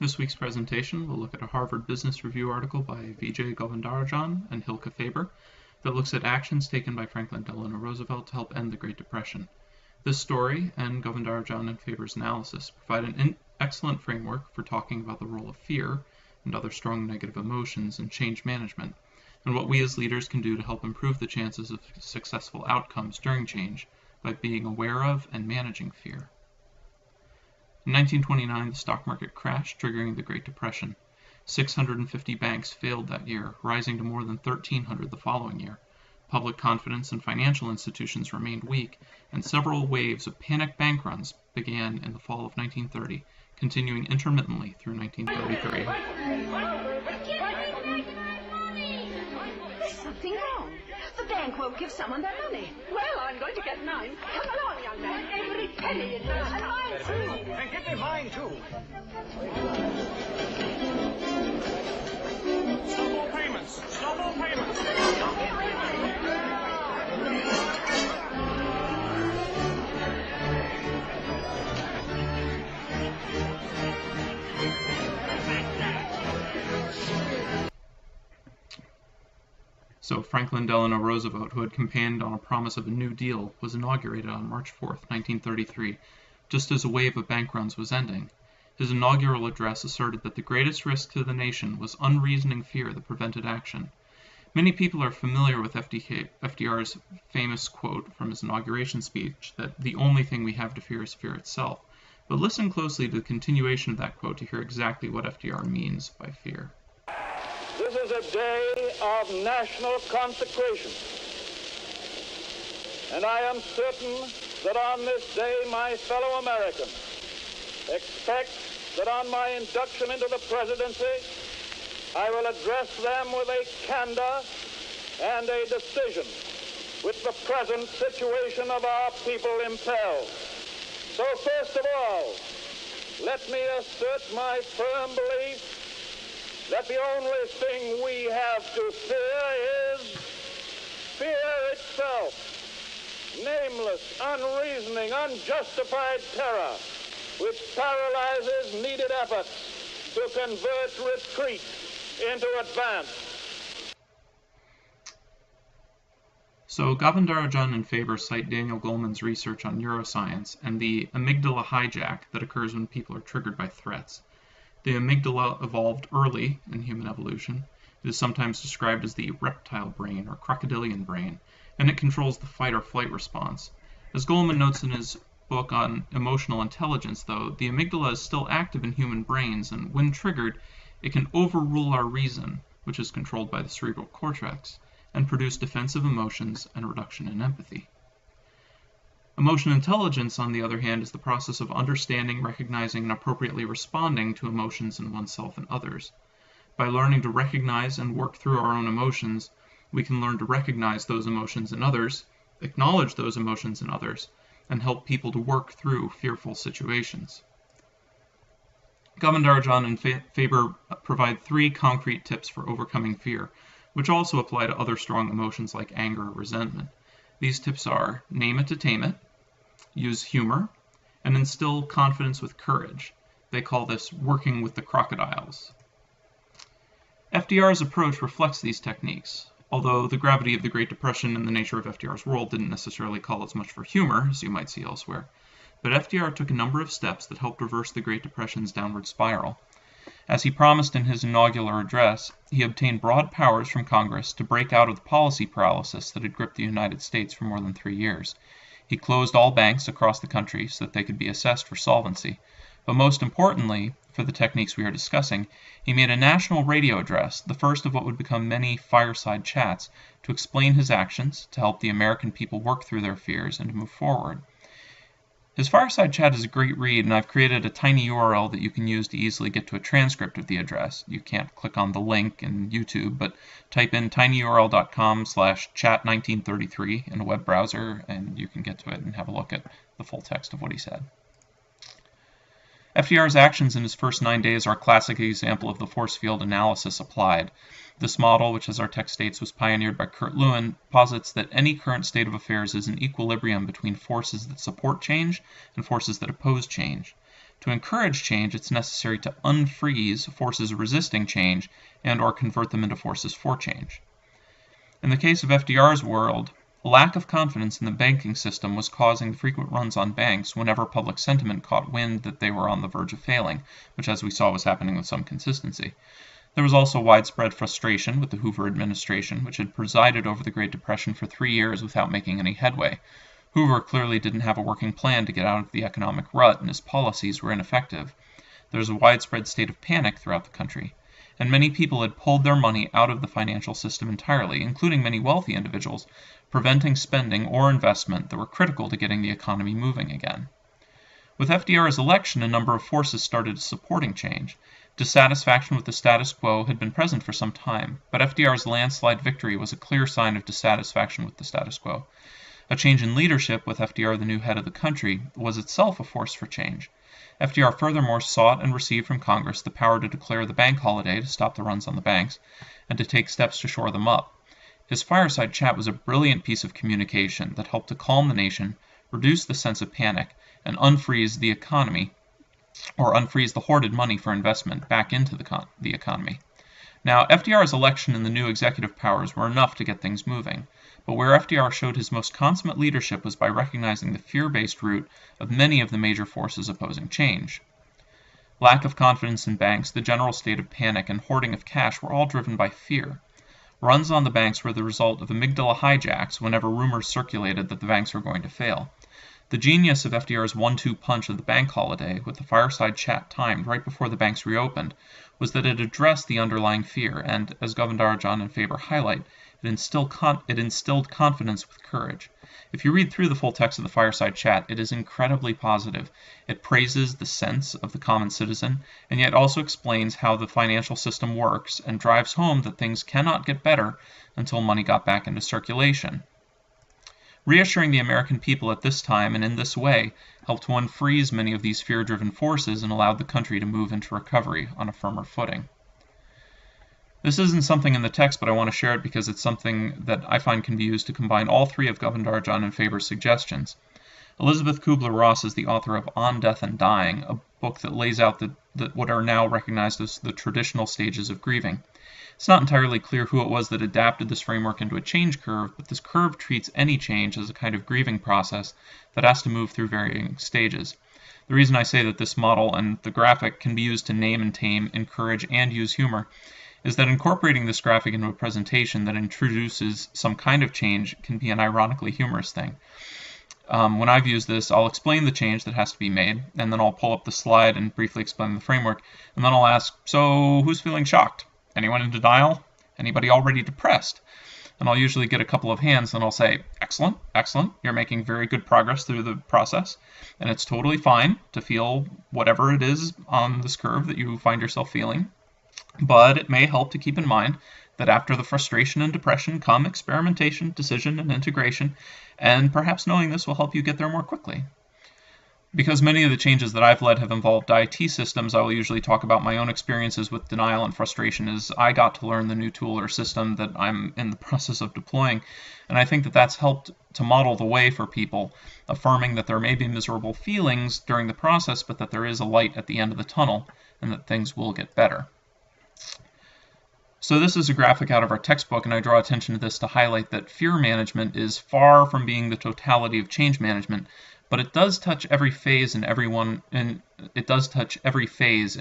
This week's presentation will look at a Harvard Business Review article by Vijay Govindarajan and Faber that looks at actions taken by Franklin Delano Roosevelt to help end the Great Depression. This story and Govindarajan and Faber's analysis provide an excellent framework for talking about the role of fear and other strong negative emotions in change management, and what we as leaders can do to help improve the chances of successful outcomes during change by being aware of and managing fear. In 1929, the stock market crashed, triggering the Great Depression. 650 banks failed that year, rising to more than 1,300 the following year. Public confidence in financial institutions remained weak, and several waves of panic bank runs began in the fall of 1930, continuing intermittently through 1933. There's something wrong. The bank won't give someone their money. Well, I'm going to get mine. Come along, young man. Every penny in this. And mine, too. And give me mine, too. Stop all payments. Stop all payments. So Franklin Delano Roosevelt, who had campaigned on a promise of a New Deal, was inaugurated on March 4, 1933, just as a wave of bank runs was ending. His inaugural address asserted that the greatest risk to the nation was unreasoning fear that prevented action. Many people are familiar with FDR's famous quote from his inauguration speech that the only thing we have to fear is fear itself. But listen closely to the continuation of that quote to hear exactly what FDR means by fear. This is a day of national consecration, and I am certain that on this day my fellow Americans expect that on my induction into the presidency, I will address them with a candor and a decision which the present situation of our people impels. So first of all, let me assert my firm belief that the only thing we have to fear is fear itself, nameless, unreasoning, unjustified terror, which paralyzes needed efforts to convert retreat into advance. So Govindarajan and Faber cite Daniel Goleman's research on neuroscience and the amygdala hijack that occurs when people are triggered by threats. The amygdala evolved early in human evolution. It is sometimes described as the reptile brain or crocodilian brain, and it controls the fight or flight response. As Goleman notes in his book on emotional intelligence, though, the amygdala is still active in human brains, and when triggered, it can overrule our reason, which is controlled by the cerebral cortex, and produce defensive emotions and a reduction in empathy. Emotional intelligence, on the other hand, is the process of understanding, recognizing, and appropriately responding to emotions in oneself and others. By learning to recognize and work through our own emotions, we can learn to recognize those emotions in others, acknowledge those emotions in others, and help people to work through fearful situations. Govindarajan and Faber provide 3 concrete tips for overcoming fear, which also apply to other strong emotions like anger or resentment. These tips are: name it to tame it, use humor, and instill confidence with courage. They call this working with the crocodiles. FDR's approach reflects these techniques, although the gravity of the Great Depression and the nature of FDR's world didn't necessarily call as much for humor as you might see elsewhere. But FDR took a number of steps that helped reverse the Great Depression's downward spiral. As he promised in his inaugural address, he obtained broad powers from Congress to break out of the policy paralysis that had gripped the United States for more than 3 years. He closed all banks across the country so that they could be assessed for solvency. But most importantly, for the techniques we are discussing, he made a national radio address, the first of what would become many fireside chats, to explain his actions, to help the American people work through their fears, and to move forward. His fireside chat is a great read, and I've created a tiny URL that you can use to easily get to a transcript of the address. You can't click on the link in YouTube, but type in tinyurl.com/chat1933 in a web browser, and you can get to it and have a look at the full text of what he said. FDR's actions in his first 9 days are a classic example of the force field analysis applied. This model, which as our text states was pioneered by Kurt Lewin, posits that any current state of affairs is an equilibrium between forces that support change and forces that oppose change. To encourage change, it's necessary to unfreeze forces resisting change and or convert them into forces for change. In the case of FDR's world, a lack of confidence in the banking system was causing frequent runs on banks whenever public sentiment caught wind that they were on the verge of failing, which as we saw was happening with some consistency. There was also widespread frustration with the Hoover administration, which had presided over the Great Depression for 3 years without making any headway. Hoover clearly didn't have a working plan to get out of the economic rut, and his policies were ineffective. There was a widespread state of panic throughout the country, and many people had pulled their money out of the financial system entirely, including many wealthy individuals, preventing spending or investment that were critical to getting the economy moving again. With FDR's election, a number of forces started supporting change. Dissatisfaction with the status quo had been present for some time, but FDR's landslide victory was a clear sign of dissatisfaction with the status quo. A change in leadership, with FDR the new head of the country, was itself a force for change. FDR furthermore sought and received from Congress the power to declare the bank holiday to stop the runs on the banks, and to take steps to shore them up. His fireside chat was a brilliant piece of communication that helped to calm the nation, reduce the sense of panic, and unfreeze the economy, or unfreeze the hoarded money for investment back into the economy. Now, FDR's election and the new executive powers were enough to get things moving, but where FDR showed his most consummate leadership was by recognizing the fear-based root of many of the major forces opposing change. Lack of confidence in banks, the general state of panic, and hoarding of cash were all driven by fear. Runs on the banks were the result of amygdala hijacks whenever rumors circulated that the banks were going to fail. The genius of FDR's 1-2 punch of the bank holiday, with the fireside chat timed right before the banks reopened, was that it addressed the underlying fear and, as Govindarajan and Faber highlight, it instilled confidence with courage. If you read through the full text of the fireside chat, it is incredibly positive. It praises the sense of the common citizen, and yet also explains how the financial system works and drives home that things cannot get better until money got back into circulation. Reassuring the American people at this time and in this way helped to unfreeze many of these fear-driven forces and allowed the country to move into recovery on a firmer footing. This isn't something in the text, but I want to share it because it's something that I find can be used to combine all three of Govindarajan and Faber's suggestions. Elizabeth Kubler-Ross is the author of On Death and Dying, a book that lays out what are now recognized as the traditional stages of grieving. It's not entirely clear who it was that adapted this framework into a change curve, but this curve treats any change as a kind of grieving process that has to move through varying stages. The reason I say that this model and the graphic can be used to name and tame, encourage, and use humor is that incorporating this graphic into a presentation that introduces some kind of change can be an ironically humorous thing. When I've used this, I'll explain the change that has to be made, and then I'll pull up the slide and briefly explain the framework, and then I'll ask, so who's feeling shocked? Anyone in denial? Anybody already depressed? And I'll usually get a couple of hands, and I'll say, excellent, excellent, you're making very good progress through the process, and it's totally fine to feel whatever it is on this curve that you find yourself feeling. But it may help to keep in mind that after the frustration and depression come experimentation, decision, and integration, and perhaps knowing this will help you get there more quickly. Because many of the changes that I've led have involved IT systems, I will usually talk about my own experiences with denial and frustration as I got to learn the new tool or system that I'm in the process of deploying, and I think that that's helped to model the way for people, affirming that there may be miserable feelings during the process, but that there is a light at the end of the tunnel, and that things will get better. So this is a graphic out of our textbook, and I draw attention to this to highlight that fear management is far from being the totality of change management, but it does touch every phase in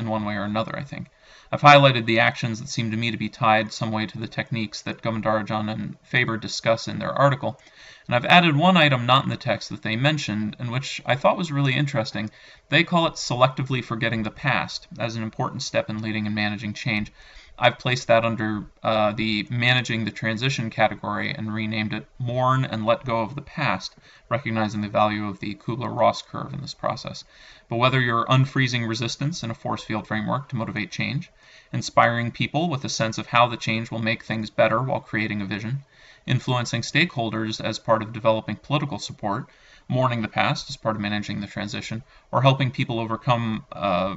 one way or another, I think. I've highlighted the actions that seem to me to be tied some way to the techniques that Govindarajan and Faber discuss in their article, and I've added one item not in the text that they mentioned, and which I thought was really interesting. They call it selectively forgetting the past as an important step in leading and managing change. I've placed that under the managing the transition category and renamed it Mourn and Let Go of the Past, recognizing the value of the Kubler-Ross curve in this process. But whether you're unfreezing resistance in a force field framework to motivate change, inspiring people with a sense of how the change will make things better while creating a vision, influencing stakeholders as part of developing political support, mourning the past as part of managing the transition, or helping people overcome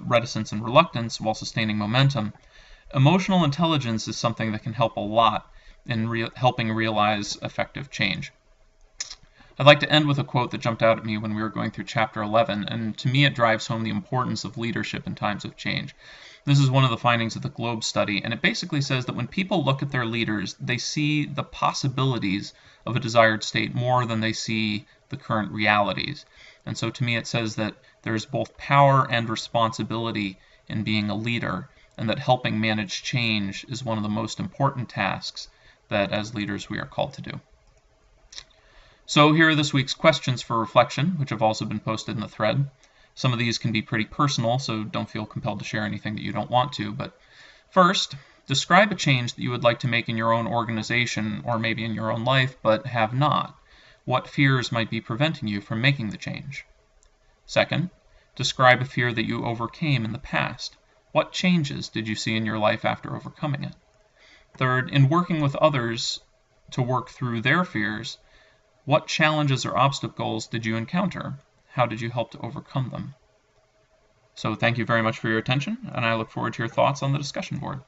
reticence and reluctance while sustaining momentum, emotional intelligence is something that can help a lot in helping realize effective change. I'd like to end with a quote that jumped out at me when we were going through chapter 11, and to me it drives home the importance of leadership in times of change. This is one of the findings of the Globe study, and it basically says that when people look at their leaders, they see the possibilities of a desired state more than they see the current realities. And so to me it says that there's both power and responsibility in being a leader, and that helping manage change is one of the most important tasks that as leaders we are called to do. So here are this week's questions for reflection, which have also been posted in the thread. Some of these can be pretty personal, so don't feel compelled to share anything that you don't want to. But first, describe a change that you would like to make in your own organization or maybe in your own life, but have not. What fears might be preventing you from making the change? Second, describe a fear that you overcame in the past. What changes did you see in your life after overcoming it? Third, in working with others to work through their fears, what challenges or obstacles did you encounter? How did you help to overcome them? So thank you very much for your attention, and I look forward to your thoughts on the discussion board.